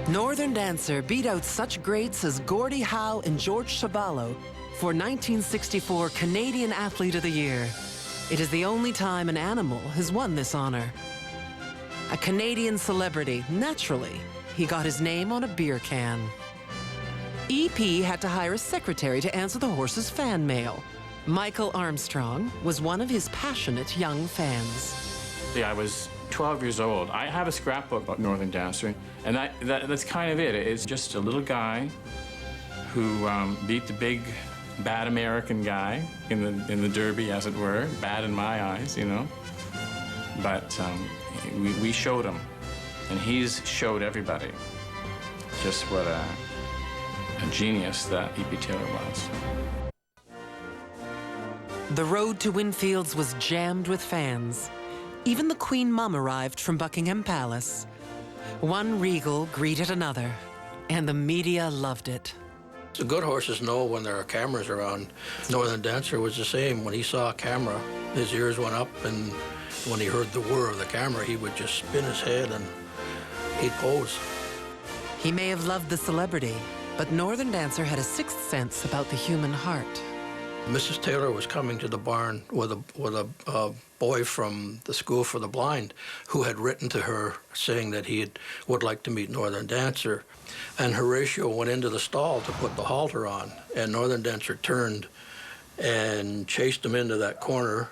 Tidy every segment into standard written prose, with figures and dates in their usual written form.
Northern Dancer beat out such greats as Gordie Howe and George Chavallo for 1964 Canadian Athlete of the Year. It is the only time an animal has won this honor. A Canadian celebrity, naturally, he got his name on a beer can. EP had to hire a secretary to answer the horse's fan mail. Michael Armstrong was one of his passionate young fans. I was 12 years old. I have a scrapbook about Northern Dancer, and that's kind of it. It's just a little guy who beat the big, bad American guy in the Derby, as it were. Bad in my eyes, you know. But we showed him, and he's showed everybody just what a genius that E.P. Taylor was. The road to Winfields was jammed with fans. Even the Queen Mum arrived from Buckingham Palace. One regal greeted another, and the media loved it. The good horses know when there are cameras around. Northern Dancer was the same. When he saw a camera, his ears went up, and when he heard the whir of the camera, he would just spin his head and he'd pose. He may have loved the celebrity, but Northern Dancer had a sixth sense about the human heart. Mrs. Taylor was coming to the barn with a boy from the School for the Blind who had written to her saying that he would like to meet Northern Dancer. And Horatio went into the stall to put the halter on, and Northern Dancer turned and chased him into that corner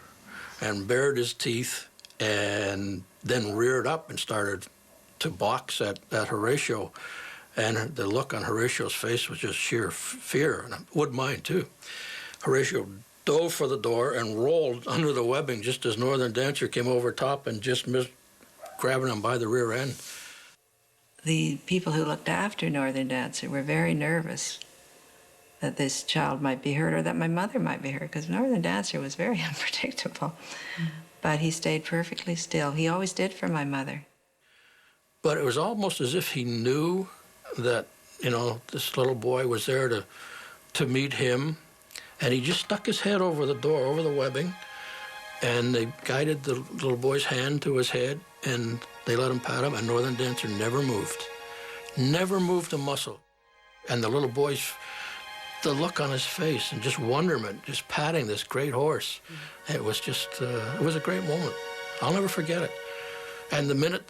and bared his teeth and then reared up and started to box at Horatio. And the look on Horatio's face was just sheer fear, and I would mine too. Horatio dove for the door and rolled under the webbing just as Northern Dancer came over top and just missed grabbing him by the rear end. The people who looked after Northern Dancer were very nervous that this child might be hurt or that my mother might be hurt, because Northern Dancer was very unpredictable. But he stayed perfectly still. He always did for my mother. But it was almost as if he knew that, you know, this little boy was there to meet him. And he just stuck his head over the door, over the webbing, and they guided the little boy's hand to his head, and they let him pat him, and Northern Dancer never moved. Never moved a muscle. And the little boy's, the look on his face and just wonderment, just patting this great horse. It was just, it was a great moment. I'll never forget it. And the minute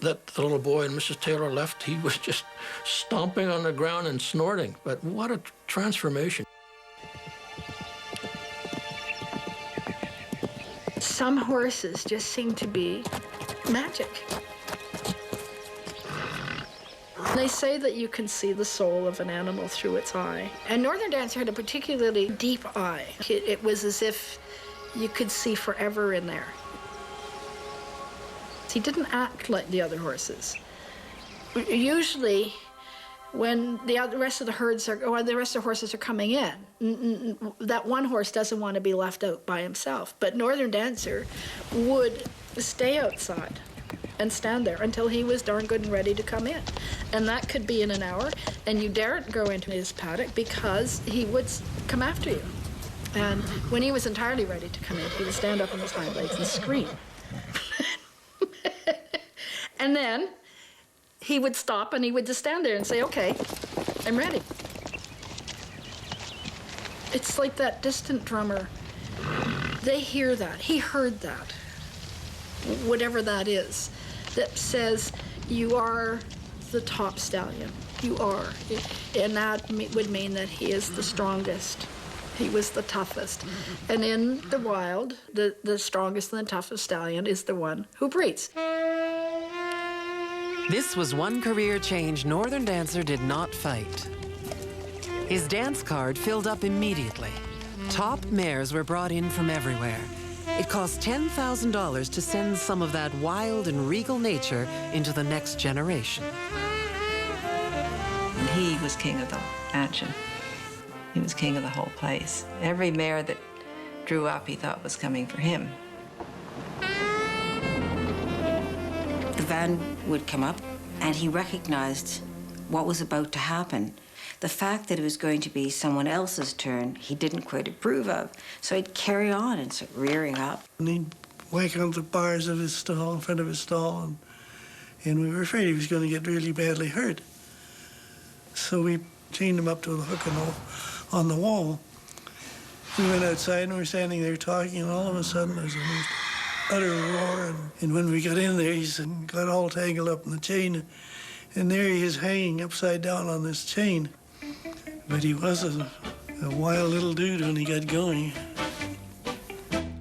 that the little boy and Mrs. Taylor left, he was just stomping on the ground and snorting. But what a transformation. Some horses just seem to be magic. They say that you can see the soul of an animal through its eye. And Northern Dancer had a particularly deep eye. It was as if you could see forever in there. He didn't act like the other horses. Usually, when the rest of the herds are, or the rest of the horses are coming in, that one horse doesn't want to be left out by himself. But Northern Dancer would stay outside and stand there until he was darn good and ready to come in. And that could be in an hour, and you daren't go into his paddock because he would come after you. And when he was entirely ready to come in, he would stand up on his hind legs and scream. And then he would stop and he would just stand there and say, okay, I'm ready. It's like that distant drummer. They hear that. He heard that. Whatever that is, that says you are the top stallion. You are. And that would mean that he is the strongest. He was the toughest. And in the wild, the strongest and the toughest stallion is the one who breeds. This was one career change Northern Dancer did not fight. His dance card filled up immediately. Top mares were brought in from everywhere. It cost $10,000 to send some of that wild and regal nature into the next generation. And he was king of the mansion. He was king of the whole place. Every mare that drew up, he thought was coming for him. The van would come up, and he recognized what was about to happen. The fact that it was going to be someone else's turn, he didn't quite approve of. So he'd carry on and start rearing up. And he'd whack on the bars of his stall, in front of his stall, and we were afraid he was going to get really badly hurt. So we chained him up to the hook on the wall. We went outside and we were standing there talking, and all of a sudden there's a most utter roar. And when we got in there, he got all tangled up in the chain. And there he is hanging upside down on this chain. But he was a wild little dude when he got going.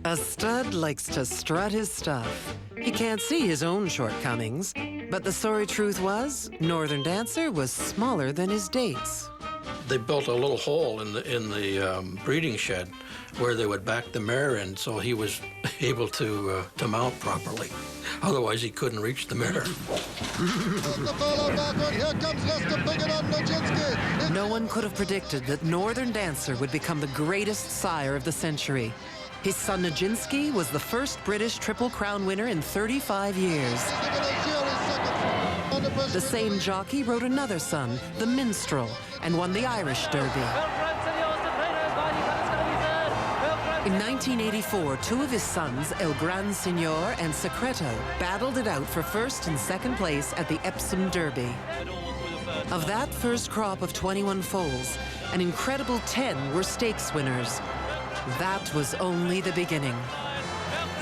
A stud likes to strut his stuff. He can't see his own shortcomings. But the sorry truth was, Northern Dancer was smaller than his dates. They built a little hole in the breeding shed where they would back the mare in, so he was able to mount properly. Otherwise, he couldn't reach the mare. No one could have predicted that Northern Dancer would become the greatest sire of the century. His son Nijinsky was the first British Triple Crown winner in 35 years. The same jockey rode another son, the Minstrel, and won the Irish Derby. In 1984, two of his sons, El Gran Signor and Secreto, battled it out for first and second place at the Epsom Derby. Of that first crop of 21 foals, an incredible 10 were stakes winners. That was only the beginning.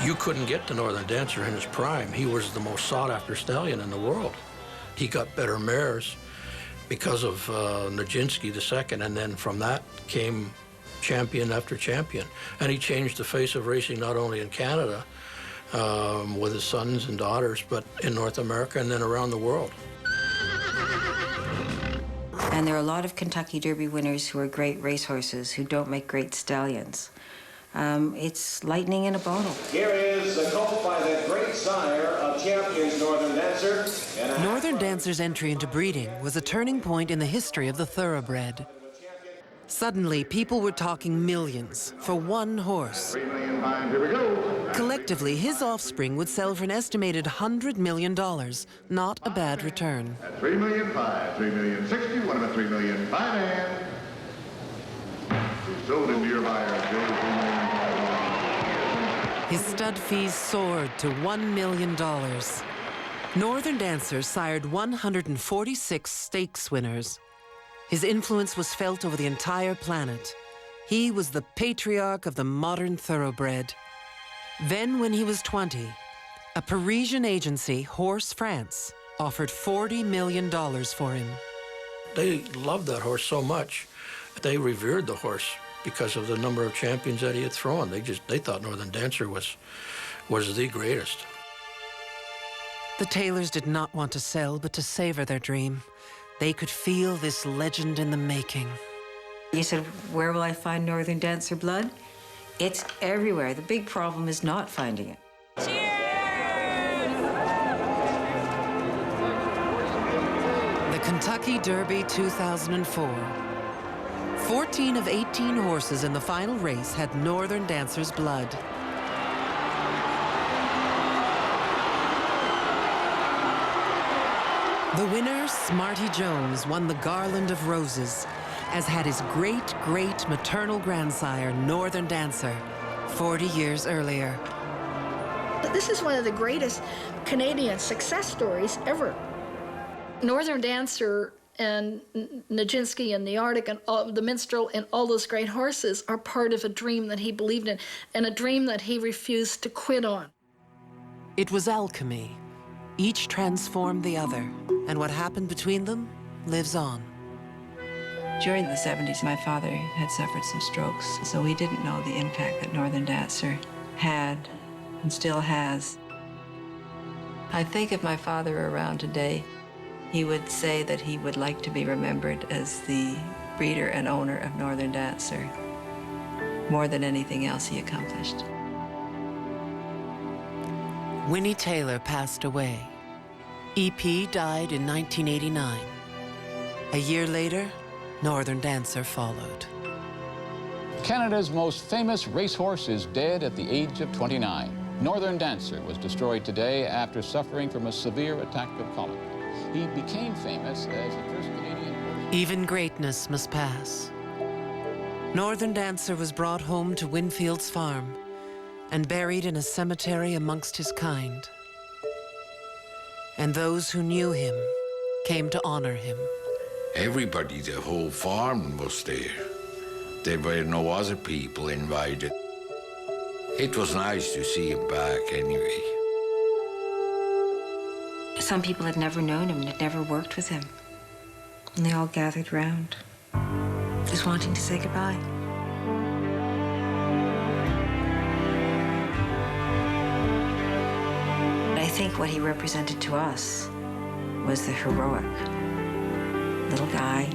You couldn't get to Northern Dancer in his prime. He was the most sought-after stallion in the world. He got better mares because of Nijinsky II, and then from that came champion after champion. And he changed the face of racing not only in Canada with his sons and daughters, but in North America and then around the world. And there are a lot of Kentucky Derby winners who are great racehorses who don't make great stallions. It's lightning in a bottle. Here is the colt by the great sire of champions, Northern Dancer. Northern Dancer's entry into breeding was a turning point in the history of the thoroughbred. Suddenly, people were talking millions for one horse. 3 million fine, here we go. Collectively, his offspring would sell for an estimated $100 million. Not a bad return. At 3 million 5, 3 million 60, one of a 3 million 5 and sold into your buyer. His stud fees soared to $1 million. Northern Dancer sired 146 stakes winners. His influence was felt over the entire planet. He was the patriarch of the modern thoroughbred. Then, when he was 20, a Parisian agency, Horse France, offered $40 million for him. They loved that horse so much, they revered the horse because of the number of champions that he had thrown. They thought Northern Dancer was the greatest. The Taylors did not want to sell, but to savor their dream. They could feel this legend in the making. You said, where will I find Northern Dancer blood? It's everywhere. The big problem is not finding it. The Kentucky Derby 2004. 14 of 18 horses in the final race had Northern Dancer's blood. The winner, Smarty Jones, won the Garland of Roses, as had his great maternal grandsire, Northern Dancer, 40 years earlier. This is one of the greatest Canadian success stories ever. Northern Dancer and Nijinsky and the Arctic and the Minstrel and all those great horses are part of a dream that he believed in and a dream that he refused to quit on. It was alchemy. Each transformed the other, and what happened between them lives on. During the 70s, my father had suffered some strokes, so he didn't know the impact that Northern Dancer had and still has. I think if my father were around today, he would say that he would like to be remembered as the breeder and owner of Northern Dancer, more than anything else he accomplished. Winnie Taylor passed away. EP died in 1989. A year later, Northern Dancer followed. Canada's most famous racehorse is dead at the age of 29. Northern Dancer was destroyed today after suffering from a severe attack of colic. He became famous as the first Canadian horse. Even greatness must pass. Northern Dancer was brought home to Winfield's farm and buried in a cemetery amongst his kind. And those who knew him came to honor him. Everybody, the whole farm was there. There were no other people invited. It was nice to see him back anyway. Some people had never known him and had never worked with him. And they all gathered round, just wanting to say goodbye. I think what he represented to us was the heroic little guy.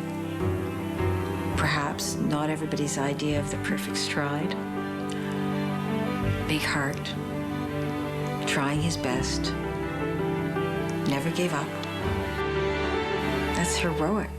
Perhaps not everybody's idea of the perfect stride. Big heart, trying his best, never gave up. That's heroic.